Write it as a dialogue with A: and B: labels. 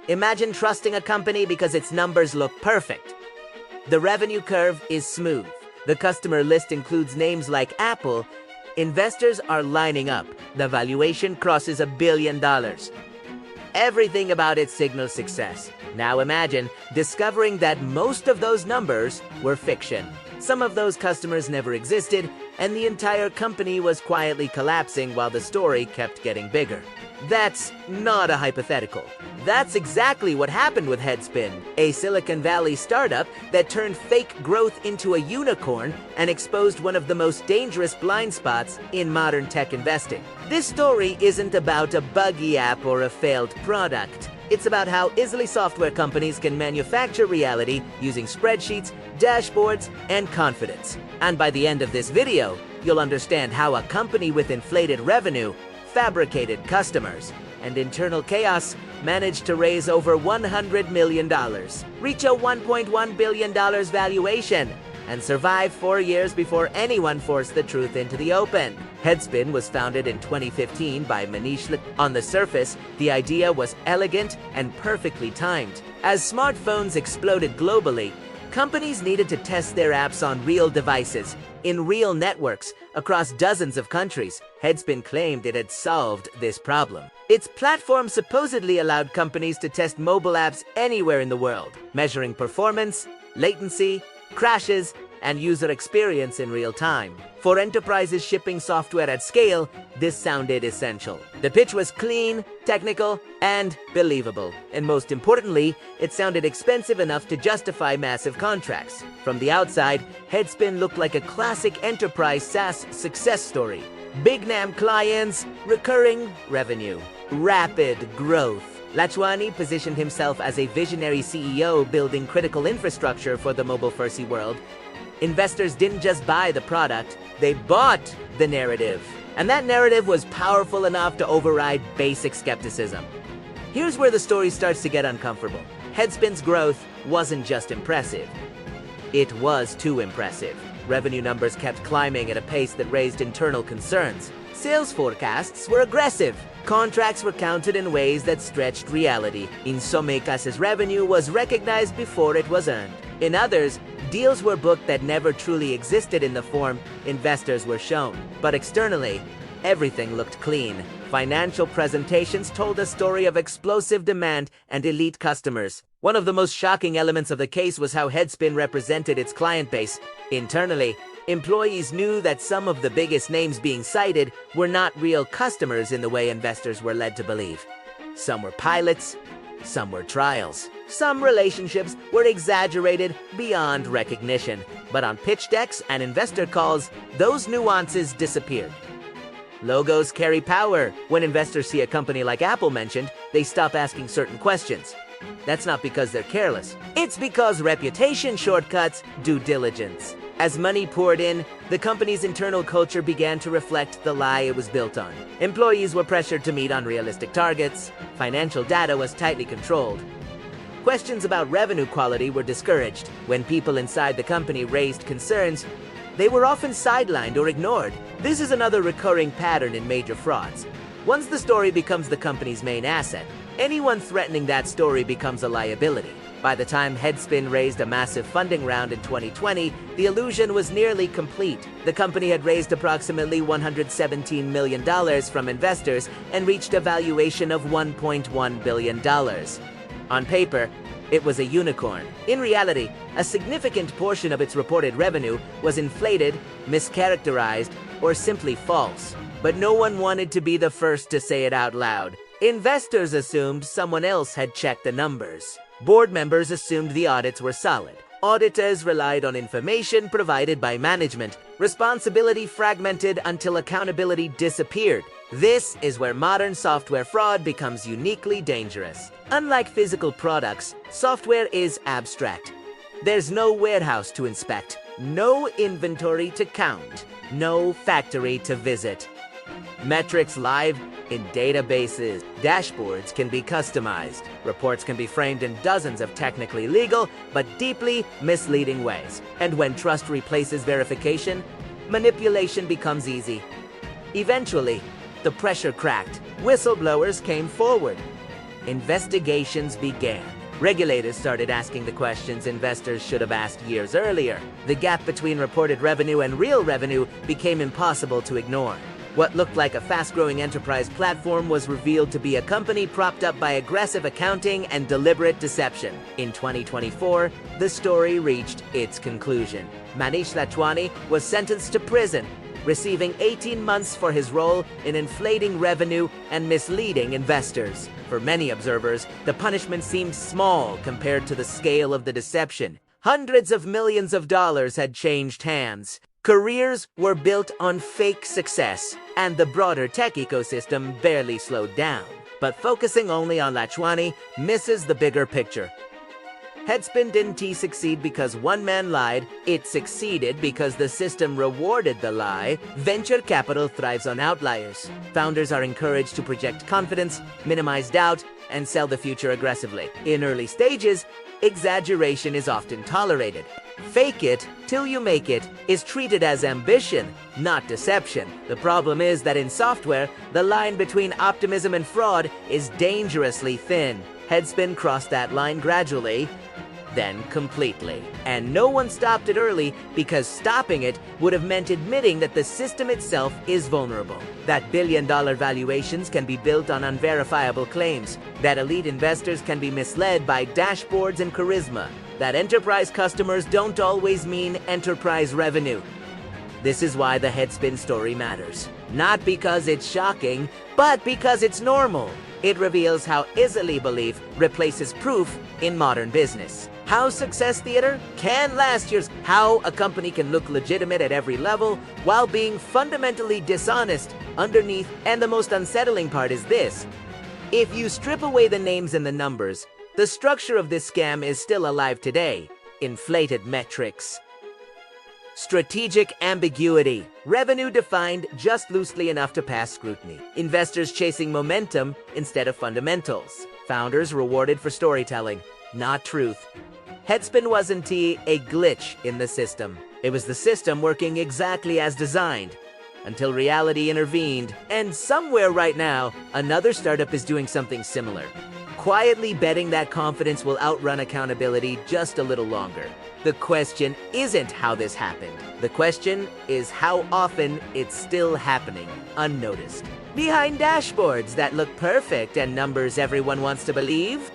A: Imagine trusting a company because its numbers look perfect. The revenue curve is smooth. The customer list includes names like Apple. Investors are lining up. The valuation crosses $1 billion. Everything about it signals success. Now imagine discovering that most of those numbers were fiction. Some of those customers never existed, and the entire company was quietly collapsing while the story kept getting bigger. That's not a hypothetical. That's exactly what happened with HeadSpin, a Silicon Valley startup that turned fake growth into a unicorn and exposed one of the most dangerous blind spots in modern tech investing. This story isn't about a buggy app or a failed product. It's about how easily software companies can manufacture reality using spreadsheets, dashboards, and confidence. And by the end of this video, you'll understand how a company with inflated revenue, fabricated customers, and internal chaos managed to raise over $100 million, reach a $1.1 billion valuation, and survive 4 years before anyone forced the truth into the open. HeadSpin was founded in 2015 by Manish. On the surface, the idea was elegant and perfectly timed. As smartphones exploded globally, companies needed to test their apps on real devices, in real networks, across dozens of countries. HeadSpin claimed it had solved this problem. Its platform supposedly allowed companies to test mobile apps anywhere in the world, measuring performance, latency, crashes, and user experience in real time. For enterprises shipping software at scale, this sounded essential. The pitch was clean, technical, and believable. And most importantly, it sounded expensive enough to justify massive contracts. From the outside, HeadSpin looked like a classic enterprise SaaS success story. Big-name clients, recurring revenue, rapid growth. Lachwani positioned himself as a visionary CEO building critical infrastructure for the mobile-first world. Investors didn't just buy the product, they bought the narrative. And that narrative was powerful enough to override basic skepticism. Here's where the story starts to get uncomfortable. HeadSpin's growth wasn't just impressive. It was too impressive. Revenue numbers kept climbing at a pace that raised internal concerns. Sales forecasts were aggressive. Contracts were counted in ways that stretched reality. In some cases, revenue was recognized before it was earned. In others, deals were booked that never truly existed in the form investors were shown. But externally, everything looked clean. Financial presentations told a story of explosive demand and elite customers. One of the most shocking elements of the case was how HeadSpin represented its client base. Internally, employees knew that some of the biggest names being cited were not real customers in the way investors were led to believe. Some were pilots, some were trials. Some relationships were exaggerated beyond recognition. But on pitch decks and investor calls, those nuances disappeared. Logos carry power. When investors see a company like Apple mentioned, they stop asking certain questions. That's not because they're careless. It's because reputation shortcuts due diligence. As money poured in, the company's internal culture began to reflect the lie it was built on. Employees were pressured to meet unrealistic targets. Financial data was tightly controlled. Questions about revenue quality were discouraged. When people inside the company raised concerns, they were often sidelined or ignored. This is another recurring pattern in major frauds. Once the story becomes the company's main asset, anyone threatening that story becomes a liability. By the time HeadSpin raised a massive funding round in 2020, the illusion was nearly complete. The company had raised approximately $117 million from investors and reached a valuation of $1.1 billion. On paper, it was a unicorn. In reality, a significant portion of its reported revenue was inflated, mischaracterized, or simply false. But no one wanted to be the first to say it out loud. Investors assumed someone else had checked the numbers. Board members assumed the audits were solid. Auditors relied on information provided by management. Responsibility fragmented until accountability disappeared. This is where modern software fraud becomes uniquely dangerous. Unlike physical products, software is abstract. There's no warehouse to inspect, no inventory to count, no factory to visit. Metrics live in databases. Dashboards can be customized. Reports can be framed in dozens of technically legal but deeply misleading ways. And when trust replaces verification, manipulation becomes easy. Eventually, the pressure cracked. Whistleblowers came forward. investigations began. Regulators started asking the questions investors should have asked years earlier. The gap between reported revenue and real revenue became impossible to ignore. What looked like a fast-growing enterprise platform was revealed to be a company propped up by aggressive accounting and deliberate deception. In 2024, the story reached its conclusion. Manish Latwani was sentenced to prison, receiving 18 months for his role in inflating revenue and misleading investors. For many observers, the punishment seemed small compared to the scale of the deception. Hundreds of millions of dollars had changed hands. Careers were built on fake success, and the broader tech ecosystem barely slowed down. But focusing only on Latwani misses the bigger picture. HeadSpin didn't succeed because one man lied, it succeeded because the system rewarded the lie. Venture capital thrives on outliers. Founders are encouraged to project confidence, minimize doubt, and sell the future aggressively. In early stages, exaggeration is often tolerated. Fake it till you make it is treated as ambition, not deception. The problem is that in software, the line between optimism and fraud is dangerously thin. HeadSpin crossed that line gradually, then completely. And no one stopped it early because stopping it would have meant admitting that the system itself is vulnerable. That billion-dollar valuations can be built on unverifiable claims. That elite investors can be misled by dashboards and charisma. That enterprise customers don't always mean enterprise revenue. This is why the HeadSpin story matters. Not because it's shocking, but because it's normal. It reveals how easily belief replaces proof in modern business. How success theater can last years. How a company can look legitimate at every level while being fundamentally dishonest underneath. And the most unsettling part is this. If you strip away the names and the numbers, the structure of this scam is still alive today. Inflated metrics. Strategic ambiguity. Revenue defined just loosely enough to pass scrutiny. Investors chasing momentum instead of fundamentals. Founders rewarded for storytelling, not truth. HeadSpin wasn't a glitch in the system. It was the system working exactly as designed, until reality intervened. And somewhere right now, another startup is doing something similar, quietly betting that confidence will outrun accountability just a little longer. The question isn't how this happened. The question is how often it's still happening, unnoticed. Behind dashboards that look perfect and numbers everyone wants to believe,